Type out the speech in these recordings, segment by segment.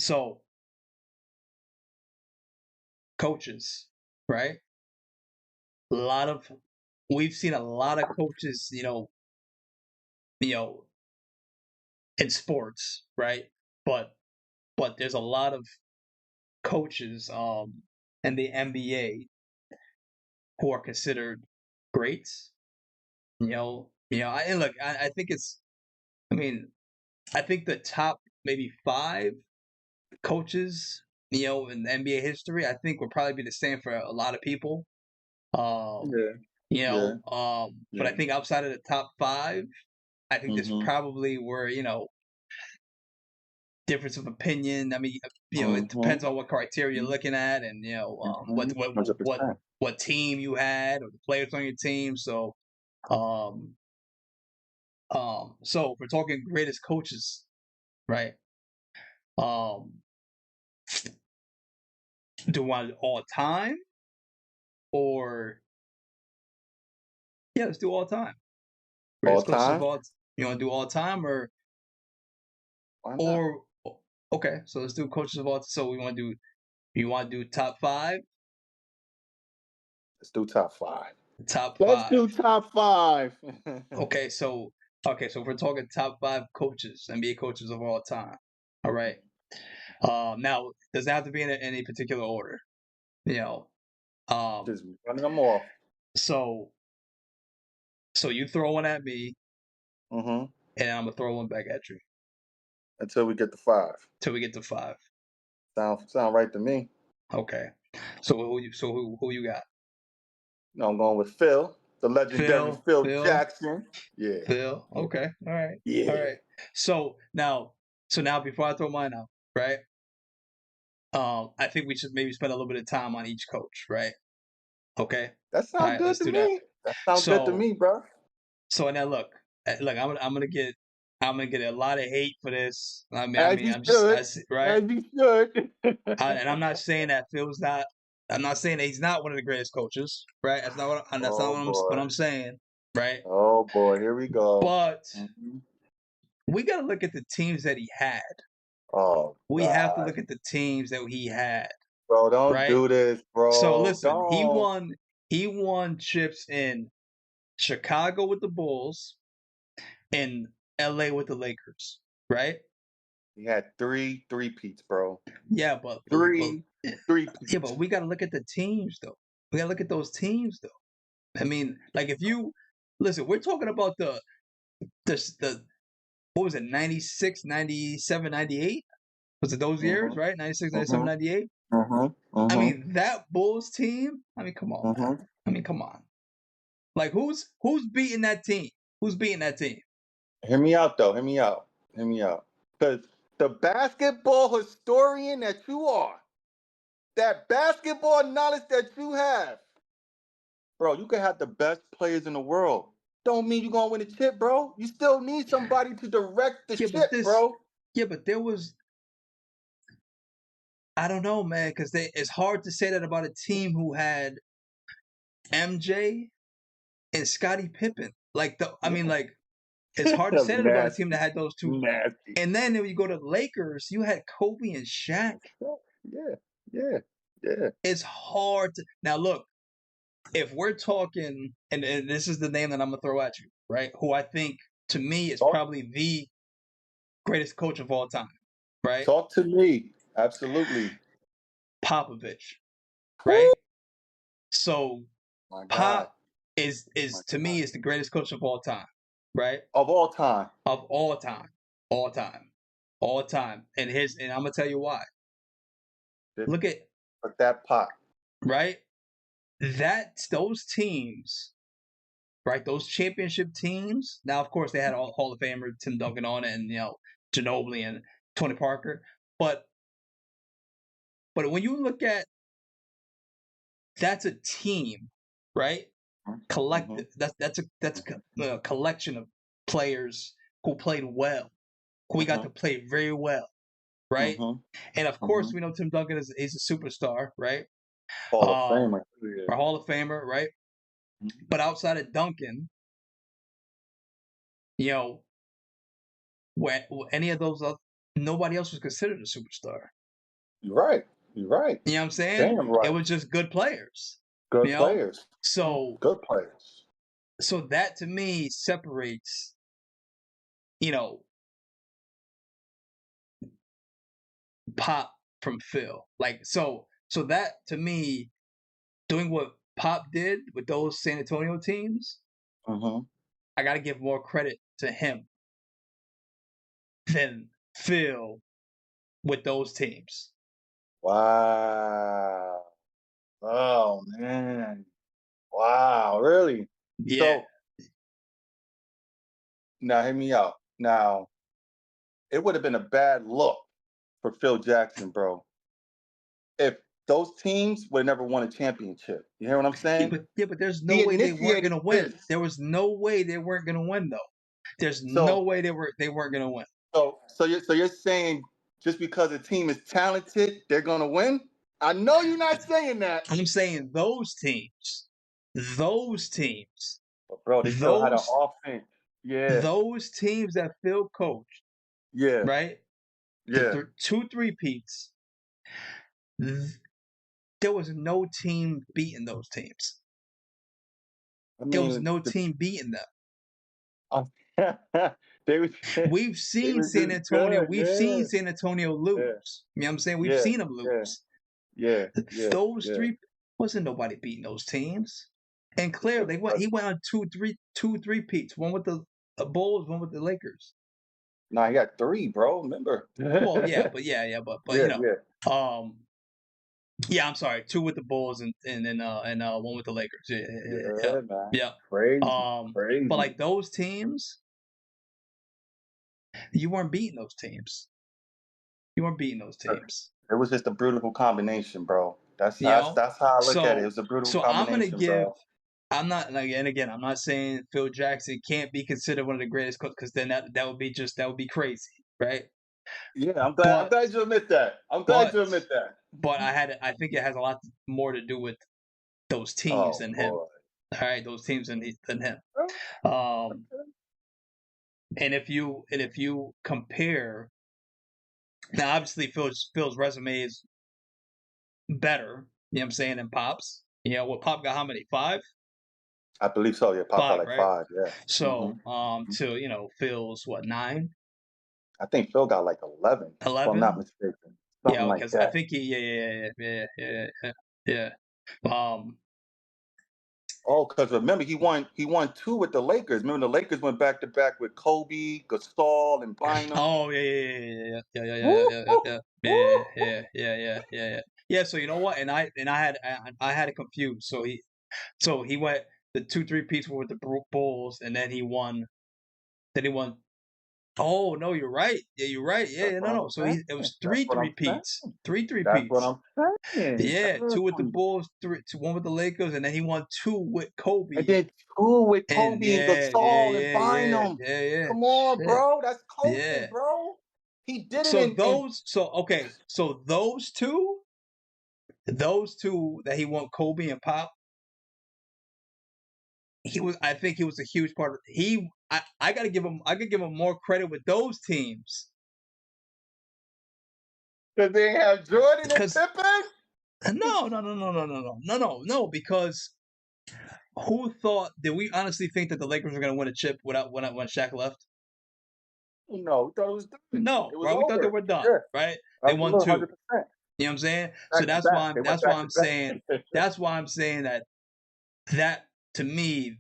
So coaches, right? A lot of we've seen a lot of coaches, you know, in sports, right? But there's a lot of coaches in the NBA who are considered greats. And look, I think it's. I mean, I think the top maybe five coaches, in NBA history, I think would probably be the same for a lot of people. Um, Yeah, yeah, but I yeah. think outside of the top five, I think there's Mhm, probably where difference of opinion. I mean, it mhm, depends on what criteria you're mhm, looking at, and mhm. 100%. what team you had or the players on your team. So, um, so if we're talking greatest coaches, right? Um, do one all time or yeah, let's do all time. All Greatest coaches of time? all. You want to do all time Why not? or okay? So let's do coaches of all. So we want to do. You want to do top five? Let's do top 5. Top Let's five. do top 5. Okay, so if we're talking top five coaches, NBA coaches of all time. All right. Now does it have to be in any particular order? You know. Um. Just running them off. So you throw one at me, Mhm. and I'm gonna throw one back at you Until we get to 5. till we get to five. Sound right to me. Okay. So who you got? No, I'm going with Phil, the legendary Phil. Phil Phil. Jackson. Yeah. Phil. Yeah. Okay. All right. All Yeah. right. So now, before I throw mine out, right? I think we should maybe spend a little bit of time on each coach, right? Okay. That All sounds right. good Let's to do that. me. That sounds good to So me, bro. now look, I'm gonna get a lot of hate for this. As you I'm just should. right. As you should. And I'm not saying that Phil's not. I'm not saying that he's not one of the greatest coaches, right? That's not Oh what boy. I'm saying, right? Oh boy. Here we go. But Mhm. we got to look at the teams that he had. Oh We have to God. look at the teams that he had, Bro, don't right? do this, So bro. listen, Don't. he won chips in Chicago with the Bulls, in LA with the Lakers, right? He had three peats, bro. Yeah, Three yeah, peats. but we got to look at the teams though. We got to look at those teams though. I mean, like if you listen, we're talking about the what was it, 96, 97, 98? Was it those years, Mm-hmm. right? 96, 97, Mm-hmm. 98? Mm-hmm. I Mm-hmm. mean, that Bulls team, I mean, come on, man. Mm-hmm. I mean, come on. Like who's beating that team? Who's beating that team? Hear me out though. Hear me out. Hear me out. Because the basketball historian that you are, that basketball knowledge that you have, bro, you can have the best players in the world. Don't mean you're gonna win a chip, bro. You still need somebody to direct the Yeah, but ship, bro. there was I don't know, man, because it's hard to say that about a team who had MJ and Scottie Pippen. Yeah. Like it's hard to That's say that about a team nasty. that had those two. Nasty. And then when you go to the Lakers, you had Kobe and Shaq. Yeah. Yeah. Yeah. It's hard to now look. If we're talking, and this is the name that I'm gonna throw at you, right? Who I think to me is Talk probably the greatest coach of all time, right? talk to me. Absolutely. Popovich, right? Woo! So My God. Pop My is to God. me is the greatest coach of all time, right? Of all time. Of all time, all time, all time. And I'm gonna tell you why. Look at But that pot. right those teams, right? Those championship teams. Now, of course, they had all Hall of Famer Tim Duncan on it, and Ginobili and Tony Parker. But when you look at that's a team, right? Mm-hmm. Collective. A collection of players who played well, who we got Mm-hmm. to play very well, right? Mm-hmm. And of course, Mm-hmm. we know Tim Duncan is a superstar, right? Hall of Um, Famer. Yeah. our Hall of Famer, right? Mhm. But outside of Duncan, you know, when any of those nobody else was considered a superstar. You're right. You're right. You know what I'm saying? Damn It right. was just good players. Good You know? players. So Good players. so that to me separates, you know, Pop from Phil. Like so that to me, doing what Pop did with those San Antonio teams, Mm-hmm. I gotta give more credit to him than Phil with those teams. Wow. Oh man. Wow. Really? Yeah. So now hear me out. Now it would have been a bad look for Phil Jackson, bro, if those teams would have never won a championship. You hear what I'm saying? Yeah, but there's no He way they weren't initiated gonna win. this. There was no way they weren't gonna win though. There's no So way they weren't gonna win. so you're saying just because a team is talented, they're gonna win? I know you're not saying that. I'm saying those teams, But bro, they still had an those offense. Yeah, those teams that Phil coached, yeah, right? The yeah. two three-peats, there was no team beating those teams. I There was mean, no team beating them. uh, they was We've they seen was San just Antonio. good. We've seen Yeah, San Antonio yeah, lose. You know what I'm saying? We've yeah, seen them yeah, lose. yeah, yeah, Those yeah. three wasn't nobody beating those teams. And clearly, But, he went on two three-peats. One with the Bulls, one with the Lakers. nah, he got three, bro. Remember? Well, Yeah, but you yeah, know, yeah, I'm sorry, two with the Bulls and then one with the Lakers. Yeah, yeah, yeah, man. yeah. Crazy, But crazy. like those teams, you weren't beating those teams. You weren't beating those teams. It was just a brutal combination, bro. That's You that's know, that's how I look at it. It so was a brutal so I'm gonna combination, give. bro. I'm not like, and again, I'm not saying Phil Jackson can't be considered one of the greatest coaches because then that would be that would be crazy, right? Yeah, I'm glad. I'm But glad you admit that. I'm glad but you admit that. I think it has a lot more to do with those teams Oh than him. boy. All right, those teams than him. Oh, Um, okay. and if you compare now, obviously Phil's resume is better. You know what I'm saying? Than Pop's. You know what Pop got? How many? I believe so. Yeah, Pop got Five, like right? five. Yeah. So to Phil's what, 9, I think Phil got like 11, if I'm not 11? mistaken. Yeah, Something like because I that. think yeah. Um, Oh, because remember he won two with the Lakers. Remember the Lakers went back to back with Kobe, Gasol, and Bynum. oh yeah. Woo, woo, woo. Yeah, so you know what? And I had it confused. So he went the two three peats were with the Bulls, and then he won. Then he won. Oh no, you're right. Yeah, you're right. That's Yeah, what no. I'm So saying. it was That's three what three I'm saying. peats, three That's what peats. I'm saying. Yeah, two with the Exactly. Bulls, one with the Lakers, and then he won two with And Kobe. then two with And Kobe and Gasol and Bynum. yeah. Come on, Shit. bro. That's coaching, Yeah. bro. He did it So in okay. So those two that he won, Kobe and Pop, I think he was a huge part of I gotta give him I could give him more credit with those teams. because they have Jordan and Because Pippen. no, because who thought did we honestly think that the Lakers were gonna win a chip when Shaq left? No, we thought it was done. No, It was right? We thought they over. were done, Yeah, right? They won absolutely, 2. 100%. You know what I'm saying? So Back to back. They went that's why back I'm to saying back. that to me,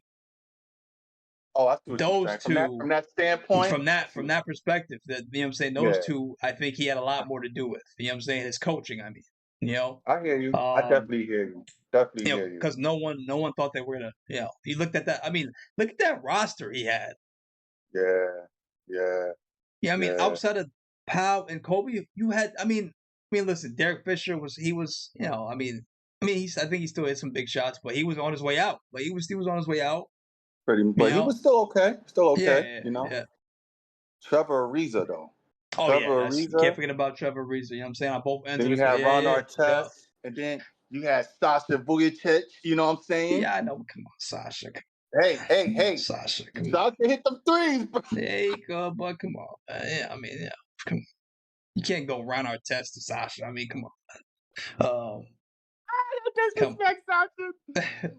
Oh, I see what you're those saying. From that two from that standpoint, I see from what that perspective, that you know what I'm saying, those yeah, two, I think he had a lot more to do with. You know what I'm saying? His coaching, I mean. You know? I hear you. I Um, definitely hear you. Definitely hear you. because no one thought they were gonna, he looked at that. I mean, look at that roster he had. Yeah, yeah, Yeah, I mean, yeah. outside of Powell and Kobe, you had listen, Derek Fisher was I think he still had some big shots, but he was on his way out. Like he was on his way out, Pretty, you but he was know? still okay. Still Yeah, okay, yeah, you know. yeah. Trevor Ariza though. Oh yeah, Trevor that's you can't Ariza. forget about Trevor Ariza, you know what I'm saying? On both ends Then of you this, had Ron yeah. Artest, and then you had Sasha Vujacic. You know what I'm saying? Yeah, I know. Come on, Sasha. Hey. Sasha, come on. Sasha hit them threes, bro. There you go, but come on. Yeah, I mean, yeah. Come on. You can't go Ron Artest to Sasha. I mean, come on. Don't Come, disrespect Sasha.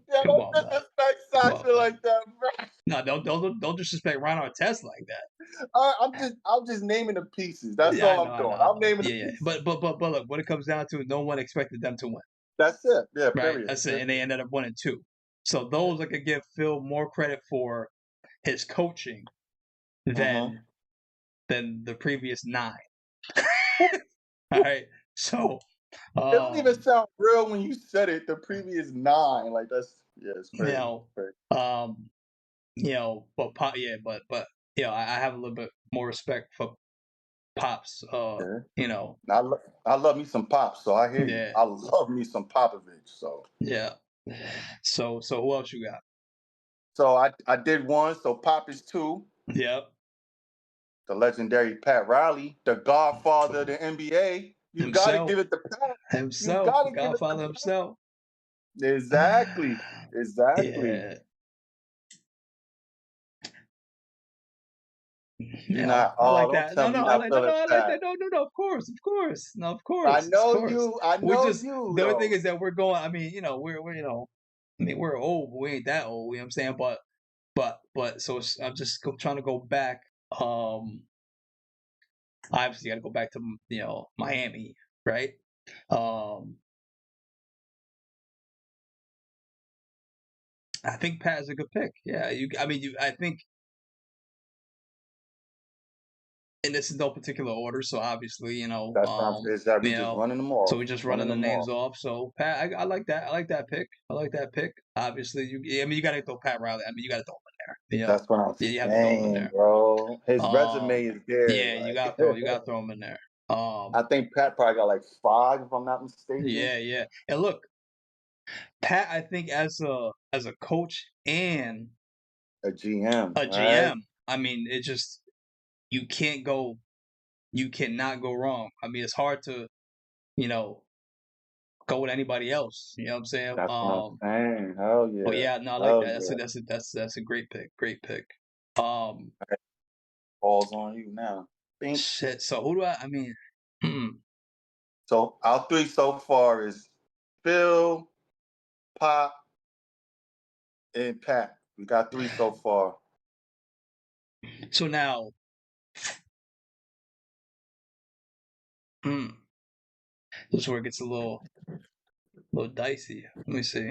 Yeah, come don't on, man. disrespect Come on, Sasha man. like that, bro. No, don't disrespect Ron Artest like that. I'm just naming the pieces. That's Yeah, all I'm I doing. know. I'm naming the Yeah, yeah. pieces. But look, what it comes down to, no one expected them to win, That's it. Yeah, right? period. That's it, Period. and they ended up winning two. So those I could give Phil more credit for his coaching Mm-hmm. than the previous 9. All right. So It don't even um sound real when you said it. The previous 9, like that's yeah, it's you crazy. know, Crazy. but I have a little bit more respect for Pops. Yeah. You know, I love me some Pops, so I hear you. yeah, I love me some Popovich. yeah. So who else you got? So I did one. So Pop is 2. Yep. The legendary Pat Riley, the Godfather of the NBA. You got to Himself. give it to Pat. You Himself. got The to give it to Godfather himself. Pat. Exactly. Exactly. Yeah. I Oh, like don't that. tell me you're not No, feeling I like Pat. that. No, of course, of course. No, I of know course. you. I We're know just you the only thing though. is that we're going. I mean, I mean, we're old, but we ain't that old. You know what I'm saying? So I'm just trying to go back. Obviously, got to go back to Miami, right? Um, I think Pat is a good pick. Yeah, I think, and this is no particular order, so obviously, That's not is that we just running them so off. we're just Running running the them names off. off. So Pat, I like that. I like that pick. I like that pick. Obviously, you got to throw Pat Riley. I mean, you got to throw him in there. That's what I'm Yeah, you have to throw him in saying, there. bro. His resume Um, is there. yeah, Like you got to throw him in there. I think Pat probably got like 5, if I'm not mistaken. Yeah, yeah. And look, Pat, I think as a coach and A GM, a right? GM, I mean, it just you can't go, you cannot go wrong. I mean, it's hard to you know go with anybody else. You know what I'm saying? That's what I'm saying. Hell But yeah. yeah, no, I like Hell that. yeah. That's a great pick. Great pick. Um, Balls on you now. Think shit. So who do I? I mean, hmm. so our 3 so far is Phil, Pop, and Pat. We got 3 so far. So now, hmm, this is where it gets a little dicey. Let me see.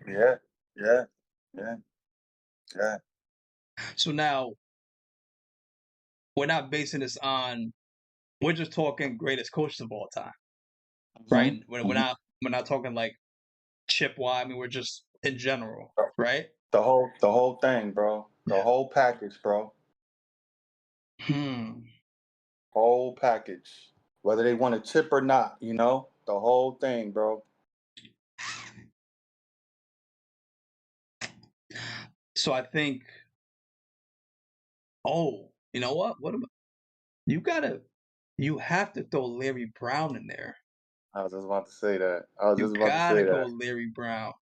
Yeah, yeah, yeah, yeah. So now we're not basing this on. We're just talking greatest coaches of all time, right? Mm-hmm. We're not talking like chip wise. I mean, we're just in general, right? The whole thing, bro. The Yeah. whole package, bro. Hmm. Whole package. Whether they want a chip or not, the whole thing, bro. So I think. Oh, you know what? What am you gotta? You have to throw Larry Brown in there. I was just about to say that. I was You just about to gotta say go that. Larry Brown.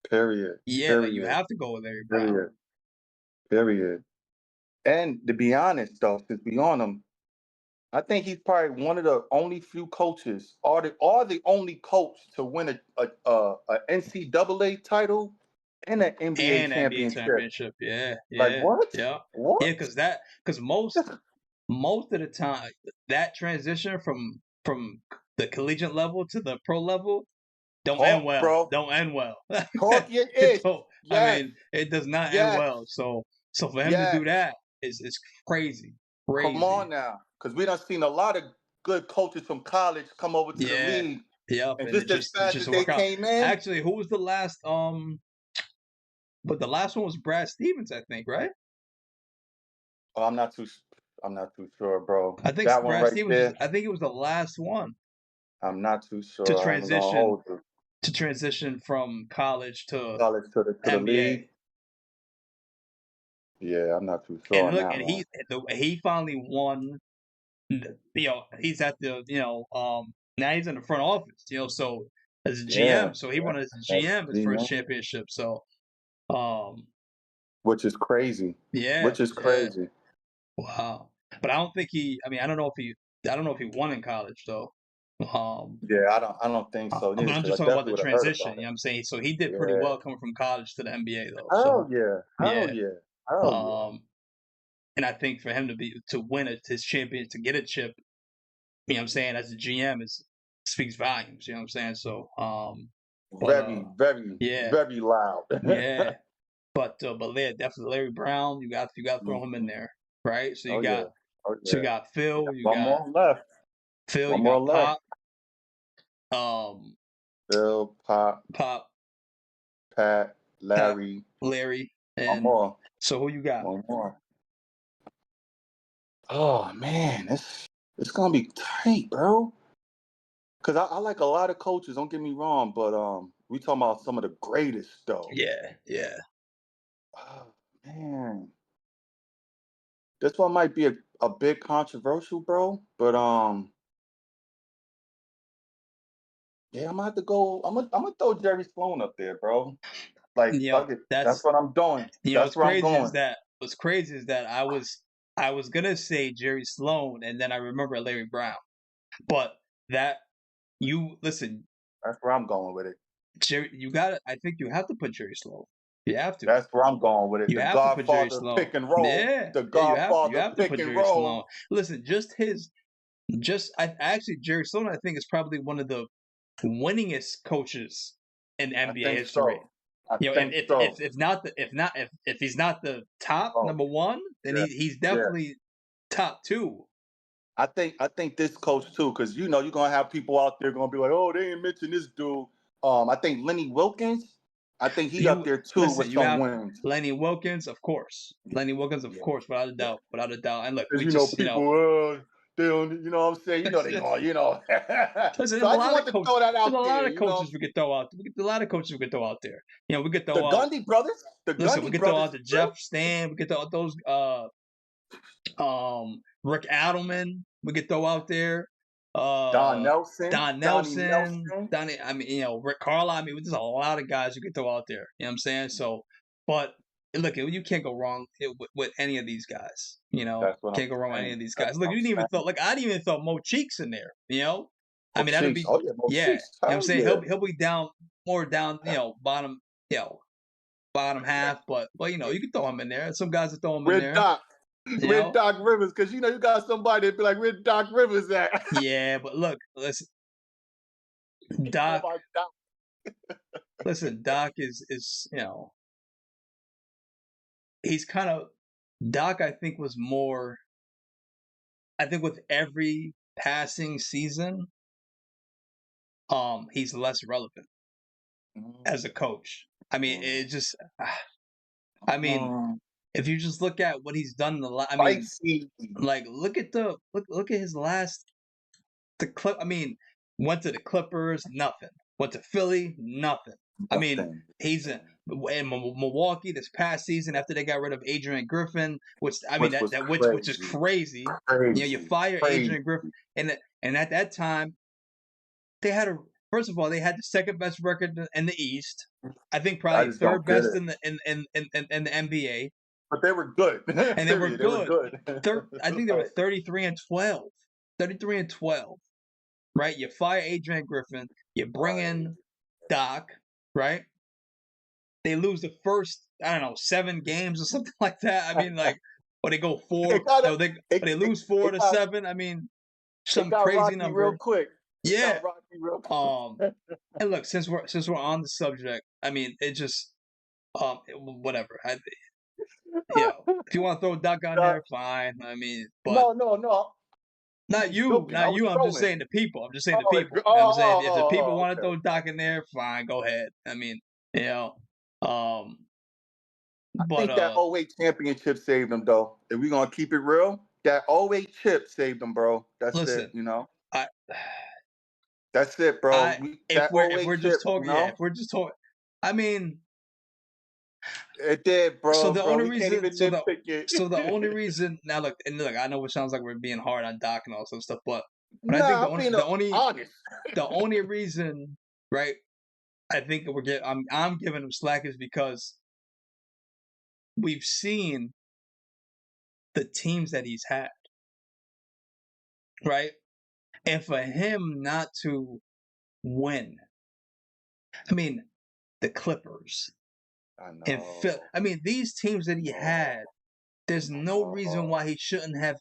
Period. Yeah, like you Period. have to go with Larry Brown. Period. Period. And to be honest, though, since we on him, I think he's probably one of the only few coaches, or the only coach to win a NCAA title and an NBA And NBA championship. championship. Yeah, Like yeah, what? yeah. What? Yeah, because most of the time that transition from the collegiate level to the pro level don't end Talk, well. bro. Don't end well. Talk your It ish. don't. I Yes. mean, it does not end Yes. well. So for him to do Yes. that is crazy, Come on crazy. now. Because we done seen a lot of good coaches from college come over to the Yeah. league. Yep. And And just as it fast just as they work out. came in, Actually, who was the last? But the last one was Brad Stevens, I think, right? oh, I'm not too sure, bro. I think That one Brad right Stevens there, I think it was the last one I'm not too to sure. I ain't gonna transition hold you. from college to College to the league. NBA. Yeah, I'm not too sure And on look, that and one. he finally won. He's at the now he's in the front office. So as a Yeah, GM, so he yeah. won as a That's GM his first GM, championship. So um which is crazy. yeah, Which is yeah. crazy. Wow. But I don't think I mean, I don't know if he I don't know if he won in college though. Yeah, I don't think so But neither I'm because I just talking about definitely the would have heard transition. about You know it. what I'm saying? So he did pretty Yeah. well coming from college to the NBA though. Hell So yeah. Hell yeah. yeah. Hell yeah. And I think for him to win his champion to get a chip, you know what I'm saying, as a GM is speaks volumes. You know what I'm saying? So but Very, very, yeah, very loud. yeah. But yeah, definitely Larry Brown. You got to throw him in Mhm. there, right? Oh yeah. Oh So you yeah. got We Phil, got one more left. You One more got left. Um, Bill, Pop, Pat, Pat, Larry. Larry, One and more. so who you got? One more. Oh man, it's gonna be tight, bro. Cause I like a lot of coaches. Don't get me wrong, but we talking about some of the greatest though. Yeah, yeah. Oh man, this one might be a bit controversial, bro. But yeah, I'm gonna have to go. I'm gonna throw Jerry Sloan up there, bro. Like, You know, fuck it. That's that's what I'm doing. That's where I'm going. what's crazy is that I was gonna say Jerry Sloan, and then I remember Larry Brown, but that you listen, That's where I'm going with it. Jerry, you got to I think you have to put Jerry Sloan. You have to. That's where I'm going with it. You The have to put Jerry Godfather Sloan. pick and roll. Yeah, The yeah. You Godfather have to pick put and Jerry roll. Sloan. Listen, I actually Jerry Sloan I think is probably one of the winningest coaches in I NBA think history. so. I You know, think so. if he's not the top Oh, number one, then yeah, he's yeah. definitely top two. I think this coach too, because you're gonna have people out there gonna be like, oh, they ain't mention this dude. I think Lenny Wilkins. I think he up You there too listen, with you some have wins. Lenny Wilkins, of course. Lenny Wilkins, of Yeah, course, yeah. without a doubt. And look, Because we just people, they don't, what I'm saying, they going, listen, so I just want to throw that there's a out lot there, of coaches we could throw out. A lot of coaches we could throw out there. You know, we could The throw out. Gundy brothers, the Listen, we Gundy could throw brothers out the for real. Jeff Stan. We could throw out those Rick Adelman. We could throw out there. Don Nelson, Don Donnie Nelson. Nelson. Donnie. I mean, you know, Rick Carlisle. I mean, there's a lot of guys you could throw out there. You know what I'm saying? So, but look, you can't go wrong with any of these guys. You know, That's what I'm can't go wrong with any saying. of these That's guys. Look, what you I'm didn't even saying. throw like I didn't even throw Mo Cheeks in there. You know, I Mo mean that'd Cheeks. be Oh yeah, Mo yeah. You know Cheeks. what I'm Hell saying? yeah. He'll be down more down. You know, bottom. You know, bottom half. But you know, you can throw him in there. Some guys that throw him in Red there. Doc. You Red know, Doc Rivers, because you got somebody that be like, where Doc Rivers at? yeah. But look, listen, Oh Doc. my God. Listen, Doc is you know he's kind of Doc. I think was more. I think with every passing season, he's less relevant as a coach. I mean, it just. I mean, Mm. if you just look at what he's done in I mean, Spicy. like look at his last the clip. I mean, went to the Clippers, nothing. Went to Philly, nothing. I mean, Nothing. he's in Milwaukee this past season after they got rid of Adrian Griffin, which I mean Which was which is crazy. crazy. You know, you Crazy. fire Crazy. Adrian Griffin, and at that time they had a first of all they had the second best record in the East. I think I probably just don't third get best it. in the NBA, But they were good. and they were Period. They were good. good. I think they were 33-12. 33-12. Right? You fire Adrian Griffin, you bring in Doc, right? They lose the first, I don't know, 7 games or something like that. I mean, like, or they go it 4, got no, they lose 4 it to got 7. I mean, it some got crazy rocky real number. quick. It Yeah. got rocky real Um, quick. and look, since we're on the subject, I mean, it just whatever. If you want to throw Doc on Uh, there, fine. I mean, but no. I was joking. I not was you. I'm just trolling. saying the people. I'm just saying the Oh, people. You know what I'm saying if the people want to okay. throw Doc in there, fine, go ahead. I mean, you know, um, I but think that '08 championship saved them, though. If we're gonna keep it real, that '08 chip saved them, bro. That's it. listen, I, That's it, bro. That if '08 we're just chip, talking, yeah, if we're just talking, I mean, it did, so bro. the Bro, only we can't reason, even nitpick it. so the only reason now look, I know it sounds like we're being hard on Doc and all this stuff, but I think Nah, I'm being honest. the only reason, right? I think I'm giving him slack is because we've seen the teams that he's had. right? And for him not to win, I mean, the Clippers I and Phil. know. I mean, these teams that he had. There's I no reason know. why he shouldn't have.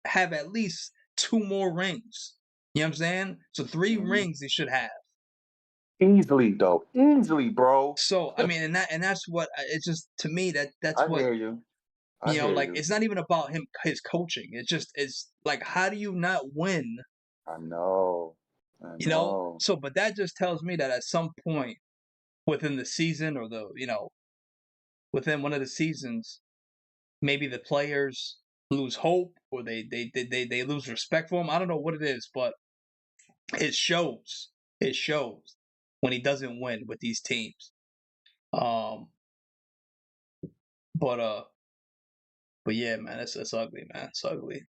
Have at least 2 more rings. You know what I'm saying? So 3 rings he should have. Easily though, easily, bro. So I mean, and that's what it's just to me that's I what hear you. I hear like. you. It's not even about his coaching. It's like how do you not win? I know. I know. So but that just tells me that at some point within the season or within one of the seasons, maybe the players lose hope or they lose respect for him. I don't know what it is, but it shows. It shows when he doesn't win with these teams. Um, but yeah, man, it's ugly, man. It's ugly.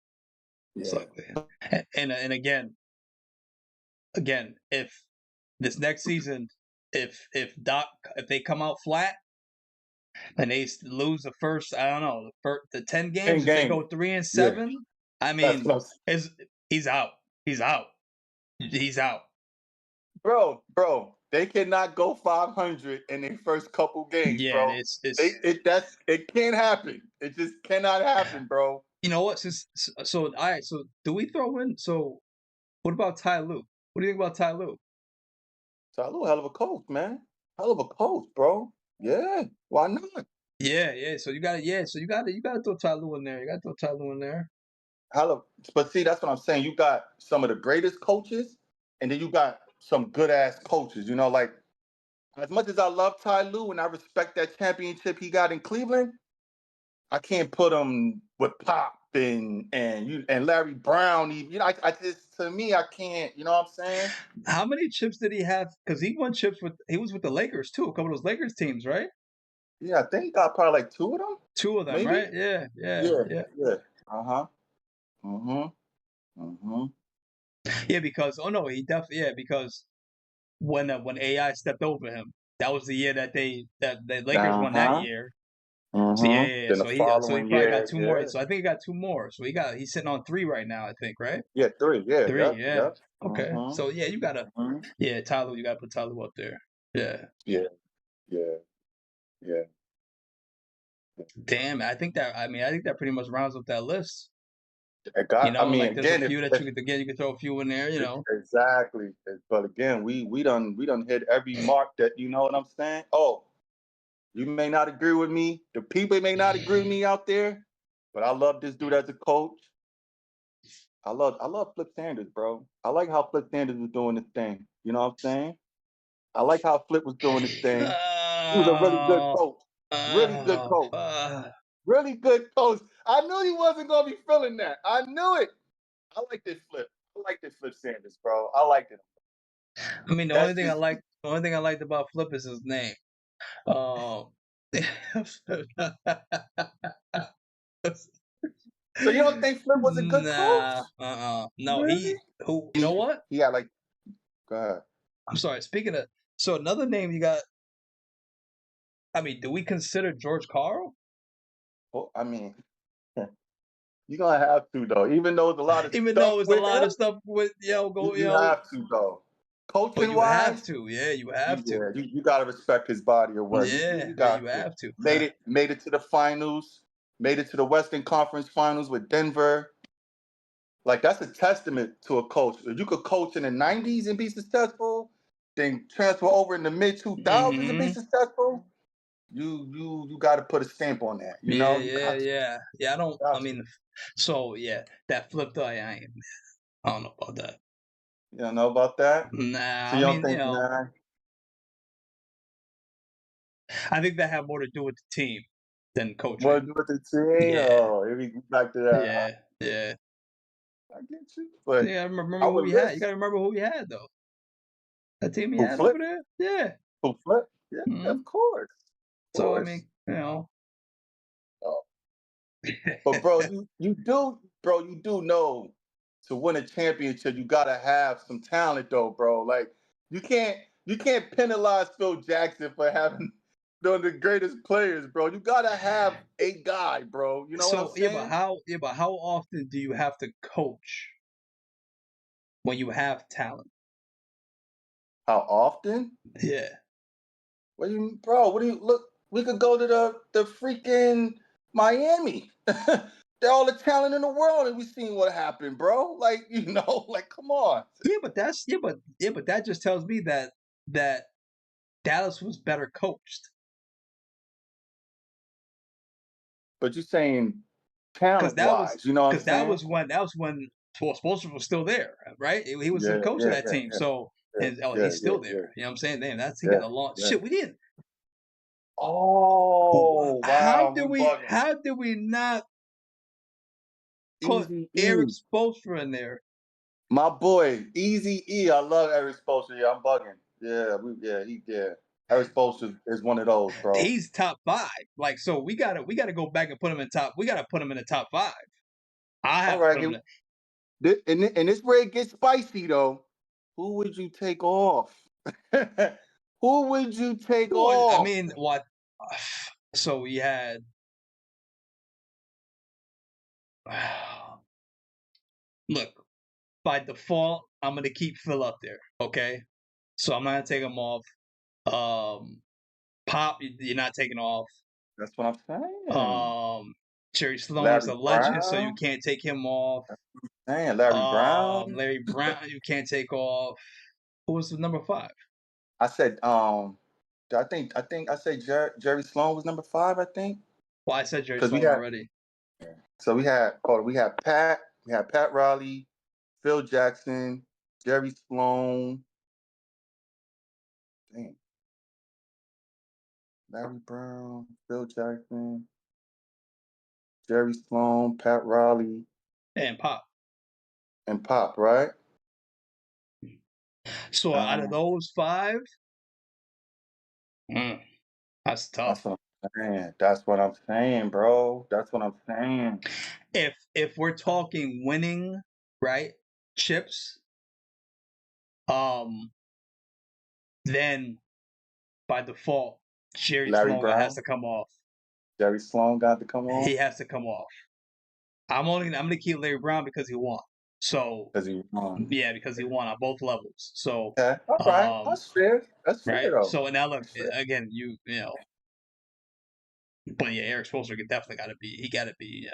It's Yeah. ugly. And again, if this next season, if they come out flat and they lose the first, I don't know, the 10 games,10 if they games. go 3 and Yeah. 7, I That's mean, what I'm saying. he's out. He's out. He's out. Bro, they cannot go 500 in their first couple games, Yeah, bro. It can't happen. It just cannot happen, bro. you know what? So all right. So do we throw in? So what about Ty Lue? What do you think about Ty Lue? Salute, hell of a coach, man. Hell of a coach, bro. Yeah. Why not? Yeah, yeah. So you got to yeah. So you got to throw Ty Lue in there. You got to throw Ty Lue in there. Hell of, but see, that's what I'm saying. You got some of the greatest coaches, and then you got some good ass coaches. You know, like as much as I love Ty Lue and I respect that championship he got in Cleveland, I can't put him with Pop and Larry Brown. Even I just to me I can't. You know what I'm saying? How many chips did he have? Because he won chips he was with the Lakers too. A couple of those Lakers teams, right? Yeah, I think he got probably like 2 of them, 2 of them, maybe. right? Yeah, yeah, Yeah, yeah, yeah. Uh-huh. Mm-hmm. Mm-hmm. yeah. Because oh no, he definitely because when AI stepped over him, that was the year that the Lakers won that Uh-huh. year. So yeah, Mm-hmm. yeah, yeah. Then the So he following probably got year, 2 more. yeah. So I think he got 2 more. So he's sitting on 3 right now. I think, right? Yeah, 3. Yeah, 3, yep, yeah. yep. Okay. Mm-hmm. So yeah, you gotta Mm-hmm. Tyler, you gotta put Tyler up there. Yeah. Yeah, yeah, yeah. Damn, I think that pretty much rounds up that list. I mean, Like there's a again, few that you could throw a few in there, exactly. But again, we done hit every mark that you know what I'm saying. Oh, you may not agree with me. The people may not agree with me out there, but I love this dude as a coach. I love Flip Sanders, bro. I like how Flip Sanders was doing his thing. You know what I'm saying? I like how Flip was doing his thing. He was a really good Oh, coach. Really good coach. Really good coach. I knew he wasn't gonna be feeling that. I knew it. I like this Flip. I like this Flip Sanders, bro. I liked it. I mean, That's just the only thing I liked about Flip is his name. Um, so you don't think Flip was a good coach? nah, no, Really? you know what? He had like go ahead. I'm sorry. Speaking of, so another name you got. I mean, do we consider George Carl? Well, I mean, you're gonna have to though. Even though there's a lot of Even stuff though it's a with lot him, of stuff with you have to though. but Coaching you have wise, to, yeah, you have to, yeah, you gotta respect his body of work. yeah, You yeah, you got to. have to. Made it to the finals, made it to the Western Conference Finals with Denver. Like that's a testament to a coach. If you could coach in the '90s and be successful, then transfer over in the mid 2000s and be Hmm. successful. You got to put a stamp on that. You Yeah, know, you yeah, got to. yeah, yeah. I Got to. mean, so yeah, that flipped eye. I don't know about that. You don't know about that? So Nah, you I don't mean, think, nah? I think that had more to do with the team than More coaching. to do with the team? Yeah, Oh, here we go back to that. yeah, yeah. I get you, but Yeah, I remember I who would we had. You list gotta remember who we had though. That team he who had over flip, there. Yeah. who flip. Yeah, Hmm. of course, of So I course. mean, Oh. But bro, you do know to win a championship, you gotta have some talent though, bro. Like you can't penalize Phil Jackson for having the greatest players, bro. You gotta have a guy, bro. You know what I'm So yeah, saying? but how often do you have to coach when you have talent? How often? Yeah. What do you, bro? What do you look? We could go to the freaking Miami. They're all the talent in the world, and we seen what happened, bro. Like like come on. But that just tells me that Dallas was better coached But you're saying because talent wise, you know what I'm saying? that was when Spoelstra was still there, right? He was the Yeah, coach of yeah, that yeah, team, yeah, so yeah, and oh, yeah, he's yeah, still yeah, there. You know what I'm saying? Damn, that's he yeah, got a long yeah. shit. We didn't. Oh How wow, did we we? bugging. How did we not put Easy Eric E, Spoelstra in there? my boy, Easy E. I love Eric Spoelstra. Yeah, I'm bugging. Yeah. Eric Spoelstra is one of those, bro. He's top 5. Like, so we gotta go back and put him in top. We gotta put him in the top 5. I All have to right, put him in. and this where it gets spicy though. Who would you take off? Who would you take Well, I off? mean, what? So we had. Look, by default, I'm gonna keep Phil up there. Okay, so I'm not gonna take him off. Pop, you're not taking off. That's what I'm saying. Jerry Sloan is Larry a legend, so you Brown. can't take him off. Man, Larry Brown. Larry Brown, you can't take off. Who was the number 5? I said, I think I said Jerry Sloan was number 5, I think. Well, I said Jerry Because we Sloan had already. we had Pat Riley, Phil Jackson, Jerry Sloan, damn, Larry Brown, Phil Jackson, Jerry Sloan, Pat Riley, And Pop. and Pop, right? So out of Um, those 5, that's tough. that's what I'm saying. That's what I'm saying, bro. That's what I'm saying. If we're talking winning, right, chips, um, then by default, Jerry Larry Sloan has Brown, to come off. Jerry Sloan got to come on He has to come off. I'm gonna keep Larry Brown because he won. So because he won. yeah, because he won on both levels. So Okay, all right, that's fair. That's fair right. though. So now look That's fair. again, you know, but yeah, Eric Spoelstra definitely got to be. He got to be.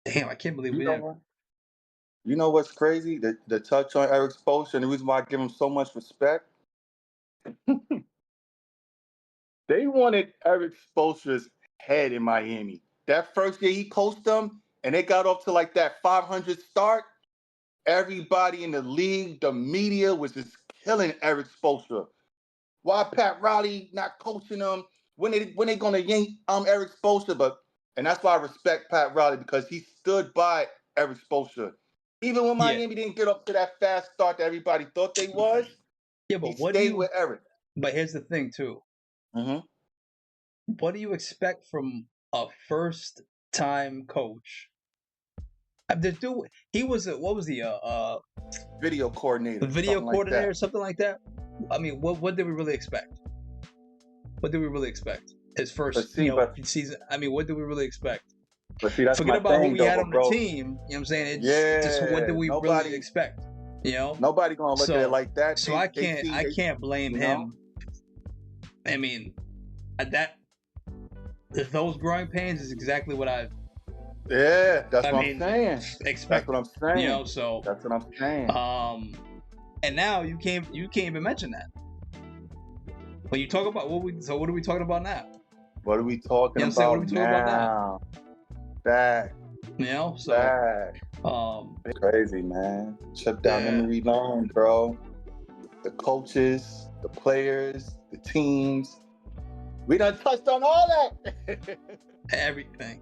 Damn, I can't believe You we know didn't. what? You know what's crazy? The touch on Eric Spoelstra and the reason why I give him so much respect. They wanted Eric Spoelstra's head in Miami. That first year he coached them, and they got off to like that 500 start. Everybody in the league, the media was just killing Eric Spoelstra. Why Pat Riley not coaching them? When they gonna yank Eric Spoelstra? And that's why I respect Pat Riley because he stood by Eric Spoelstra. Even when Yeah, Miami didn't get up to that fast start that everybody thought they was, yeah, he but what do stayed you? with Eric. But here's the thing too. Mm-hmm. What do you expect from a first-time coach? The dude, he was what was he? Video coordinator, Video something like coordinator that. or something like that. I mean, what did we really expect? What did we really expect? His first, season. I mean, what did we really expect? But see, that's Forget my about who thing, we though, had on the bro. team. You know what I'm saying? It's just what did Yeah, we really expect? You know? nobody gonna look at it So like that. so I can't blame you know? him. I mean, that those growing pains is exactly what I Yeah, that's I what mean, I'm saying. expect. That's what I'm saying. You know, so That's what I'm saying. and now you can't even mention that. When you talk about what are we talking about now? What are we talking You know what I'm saying? What are about we talking about now? Back. You know, so Back. Crazy, man. Trip down memory lane, bro. The coaches, the players, the teams. We done touched on all that. everything.